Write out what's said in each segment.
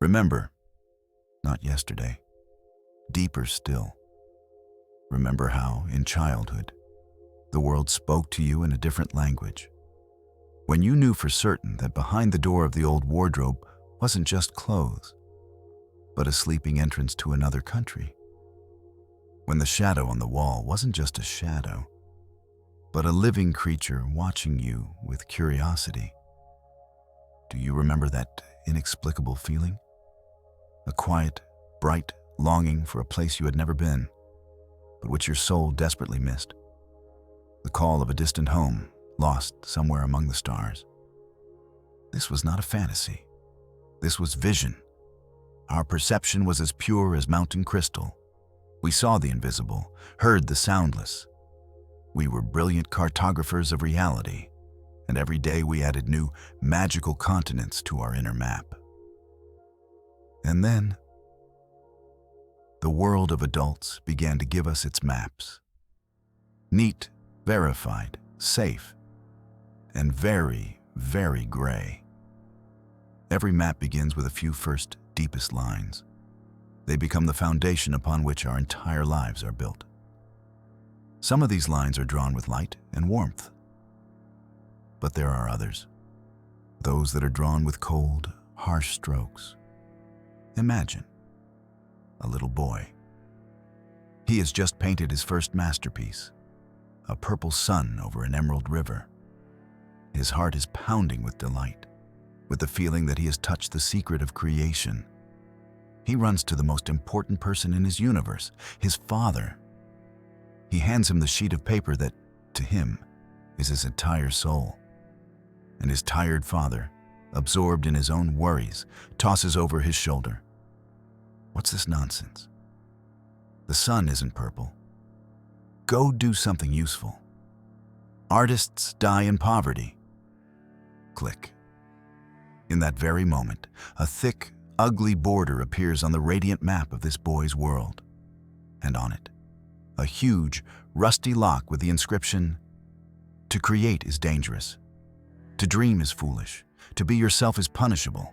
Remember, not yesterday, deeper still. Remember how, in childhood, the world spoke to you in a different language. When you knew for certain that behind the door of the old wardrobe wasn't just clothes, but a sleeping entrance to another country. When the shadow on the wall wasn't just a shadow, but a living creature watching you with curiosity. Do you remember that inexplicable feeling? A quiet, bright longing for a place you had never been, but which your soul desperately missed. The call of a distant home, lost somewhere among the stars. This was not a fantasy. This was vision. Our perception was as pure as mountain crystal. We saw the invisible, heard the soundless. We were brilliant cartographers of reality, and every day we added new, magical continents to our inner map. And then, the world of adults began to give us its maps. Neat, verified, safe, and very, very gray. Every map begins with a few first, deepest lines. They become the foundation upon which our entire lives are built. Some of these lines are drawn with light and warmth. But there are others, those that are drawn with cold, harsh strokes. Imagine a little boy. He has just painted his first masterpiece, a purple sun over an emerald river. His heart is pounding with delight, with the feeling that he has touched the secret of creation. He runs to the most important person in his universe, his father. He hands him the sheet of paper that, to him, is his entire soul. And his tired father, absorbed in his own worries, tosses over his shoulder. What's this nonsense? The sun isn't purple. Go do something useful. Artists die in poverty. Click. In that very moment, a thick, ugly border appears on the radiant map of this boy's world. And on it, a huge, rusty lock with the inscription, "To create is dangerous. To dream is foolish. To be yourself is punishable."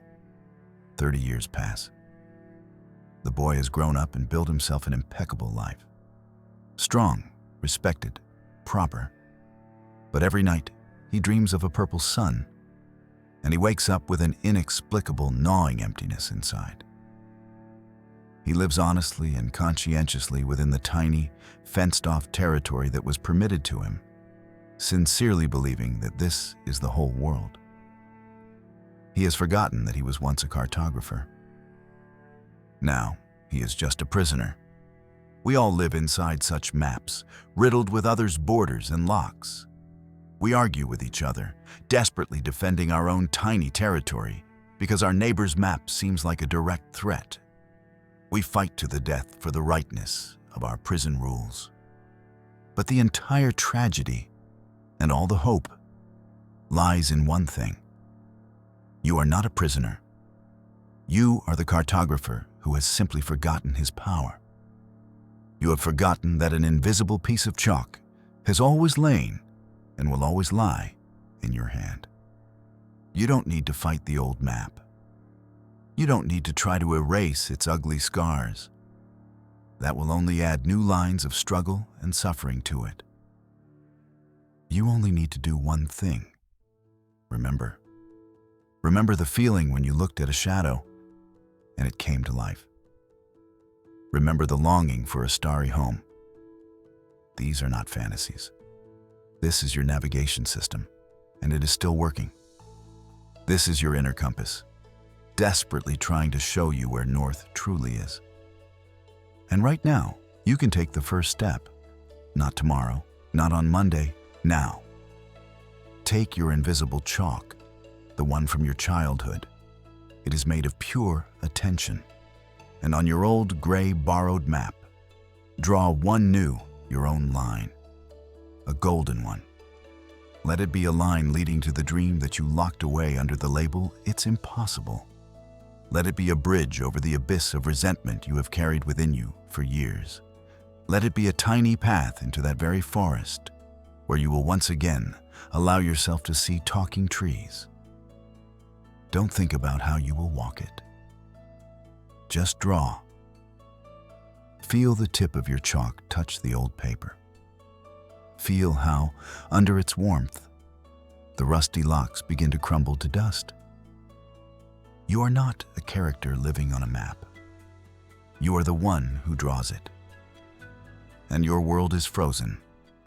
30 years pass. The boy has grown up and built himself an impeccable life. Strong, respected, proper. But every night, he dreams of a purple sun, and he wakes up with an inexplicable, gnawing emptiness inside. He lives honestly and conscientiously within the tiny, fenced-off territory that was permitted to him, sincerely believing that this is the whole world. He has forgotten that he was once a cartographer. Now, he is just a prisoner. We all live inside such maps, riddled with others' borders and locks. We argue with each other, desperately defending our own tiny territory because our neighbor's map seems like a direct threat. We fight to the death for the rightness of our prison rules. But the entire tragedy and all the hope lies in one thing. You are not a prisoner. You are the cartographer who has simply forgotten his power. You have forgotten that an invisible piece of chalk has always lain and will always lie in your hand. You don't need to fight the old map. You don't need to try to erase its ugly scars. That will only add new lines of struggle and suffering to it. You only need to do one thing. Remember. Remember the feeling when you looked at a shadow and it came to life. Remember the longing for a starry home. These are not fantasies. This is your navigation system, and it is still working. This is your inner compass, desperately trying to show you where north truly is. And right now, you can take the first step. Not tomorrow, not on Monday, now. Take your invisible chalk, the one from your childhood. It is made of pure attention. And on your old gray borrowed map, draw one new, your own line. A golden one. Let it be a line leading to the dream that you locked away under the label, "It's impossible." Let it be a bridge over the abyss of resentment you have carried within you for years. Let it be a tiny path into that very forest where you will once again allow yourself to see talking trees. Don't think about how you will walk it. Just draw. Feel the tip of your chalk touch the old paper. Feel how, under its warmth, the rusty locks begin to crumble to dust. You are not a character living on a map. You are the one who draws it. And your world is frozen,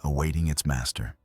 awaiting its master.